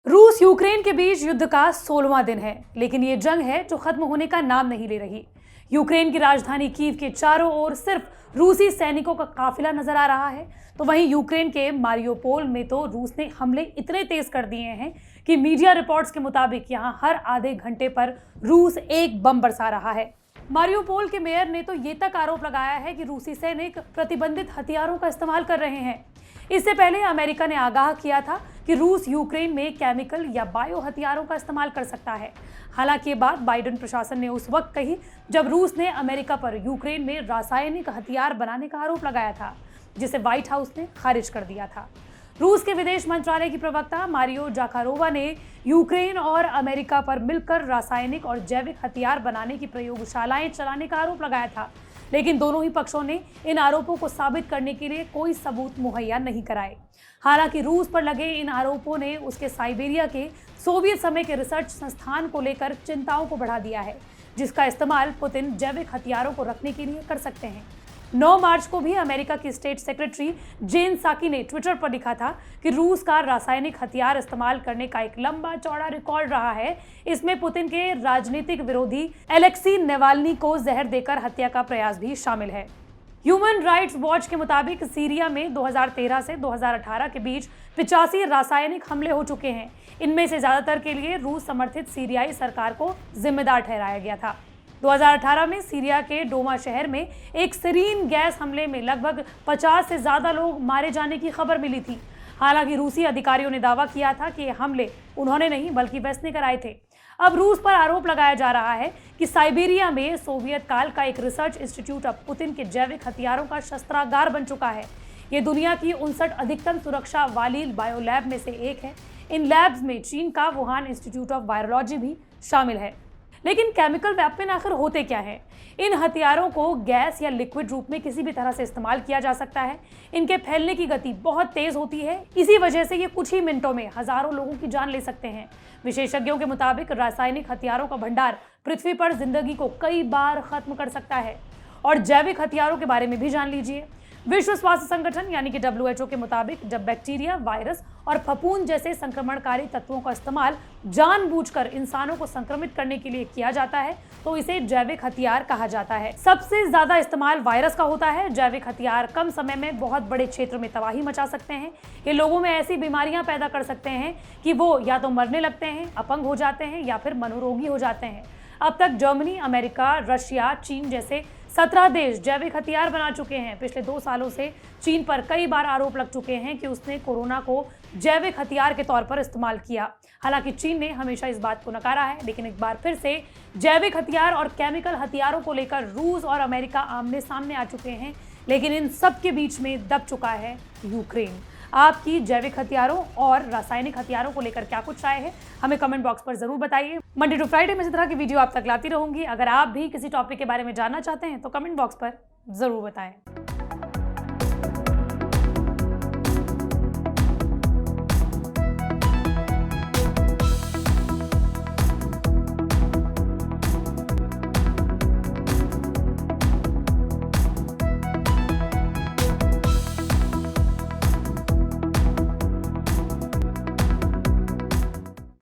रूस यूक्रेन के बीच युद्ध का 16वां दिन है, लेकिन ये जंग है जो खत्म होने का नाम नहीं ले रही। यूक्रेन की राजधानी कीव के चारों ओर सिर्फ रूसी सैनिकों का काफिला नजर आ रहा है, तो वहीं यूक्रेन के मारियोपोल में तो रूस ने हमले इतने तेज कर दिए हैं कि मीडिया रिपोर्ट्स के मुताबिक यहां हर आधे घंटे पर रूस एक बम बरसा रहा है। मारियोपोल के मेयर ने तो ये तक आरोप लगाया है कि रूसी सैनिक प्रतिबंधित हथियारों का इस्तेमाल कर रहे हैं। इससे पहले अमेरिका ने आगाह किया था कि रूस यूक्रेन में केमिकल या बायो हथियारों का इस्तेमाल कर सकता है। हालांकि ये बात बाइडेन प्रशासन ने उस वक्त कही जब रूस ने अमेरिका पर यूक्रेन में रासायनिक हथियार बनाने का आरोप लगाया था, जिसे व्हाइट हाउस ने खारिज कर दिया था। रूस के विदेश मंत्रालय की प्रवक्ता मारियो जाखारोवा ने यूक्रेन और अमेरिका पर मिलकर रासायनिक और जैविक हथियार बनाने की प्रयोगशालाएं चलाने का आरोप लगाया था, लेकिन दोनों ही पक्षों ने इन आरोपों को साबित करने के लिए कोई सबूत मुहैया नहीं कराए। हालांकि रूस पर लगे इन आरोपों ने उसके साइबेरिया के सोवियत समय के रिसर्च संस्थान को लेकर चिंताओं को बढ़ा दिया है, जिसका इस्तेमाल पुतिन जैविक हथियारों को रखने के लिए कर सकते हैं। 9 मार्च को भी अमेरिका की स्टेट सेक्रेटरी जेन साकी ने ट्विटर पर लिखा था कि रूस का रासायनिक हथियार इस्तेमाल करने का एक लंबा चौड़ा रिकॉर्ड रहा है। इसमें पुतिन के राजनीतिक विरोधी एलेक्सी नेवाल्नी को जहर देकर हत्या का प्रयास भी शामिल है। ह्यूमन राइट्स वॉच के मुताबिक सीरिया में 2013 से 2018 के बीच 85 रासायनिक हमले हो चुके हैं। इनमें से ज्यादातर के लिए रूस समर्थित सीरियाई सरकार को जिम्मेदार ठहराया गया था। 2018 में सीरिया के डोमा शहर में एक सरीन गैस हमले में लगभग 50 से ज्यादा लोग मारे जाने की खबर मिली थी। हालांकि रूसी अधिकारियों ने दावा किया था कि ये हमले उन्होंने नहीं बल्कि वेस्ट कराए थे। अब रूस पर आरोप लगाया जा रहा है कि साइबेरिया में सोवियत काल का एक रिसर्च इंस्टीट्यूट अब पुतिन के जैविक हथियारों का शस्त्रागार बन चुका है। ये दुनिया की 59 अधिकतम सुरक्षा वाली बायोलैब में से एक है। इन लैब्स में चीन का वुहान इंस्टीट्यूट ऑफ वायरोलॉजी भी शामिल है। लेकिन केमिकल वेपन आखिर होते क्या हैं? इन हथियारों को गैस या लिक्विड रूप में किसी भी तरह से इस्तेमाल किया जा सकता है। इनके फैलने की गति बहुत तेज होती है, इसी वजह से ये कुछ ही मिनटों में हजारों लोगों की जान ले सकते हैं। विशेषज्ञों के मुताबिक रासायनिक हथियारों का भंडार पृथ्वी पर जिंदगी को कई बार खत्म कर सकता है। और जैविक हथियारों के बारे में भी जान लीजिए। विश्व स्वास्थ्य संगठन यानी कि WHO के मुताबिक जब बैक्टीरिया, वायरस और फफूंद जैसे संक्रमणकारी तत्वों का इस्तेमाल जानबूझकर इंसानों को संक्रमित करने के लिए किया जाता है तो इसे जैविक हथियार कहा जाता है। सबसे ज्यादा इस्तेमाल वायरस का होता है। जैविक हथियार कम समय में बहुत बड़े क्षेत्र में तबाही मचा सकते हैं। ये लोगों में ऐसी बीमारियां पैदा कर सकते हैं कि वो या तो मरने लगते हैं, अपंग हो जाते हैं या फिर मनोरोगी हो जाते हैं। अब तक जर्मनी, अमेरिका, रशिया, चीन जैसे 17 देश जैविक हथियार बना चुके हैं। पिछले 2 सालों से चीन पर कई बार आरोप लग चुके हैं कि उसने कोरोना को जैविक हथियार के तौर पर इस्तेमाल किया। हालांकि चीन ने हमेशा इस बात को नकारा है, लेकिन एक बार फिर से जैविक हथियार और केमिकल हथियारों को लेकर रूस और अमेरिका आमने सामने आ चुके हैं। लेकिन इन सब के बीच में दब चुका है यूक्रेन। आपकी जैविक हथियारों और रासायनिक हथियारों को लेकर क्या कुछ राय है, हमें कमेंट बॉक्स पर जरूर बताइए। मंडे टू फ्राइडे में इस तरह की वीडियो आप तक लाती रहूंगी। अगर आप भी किसी टॉपिक के बारे में जानना चाहते हैं तो कमेंट बॉक्स पर जरूर बताएं।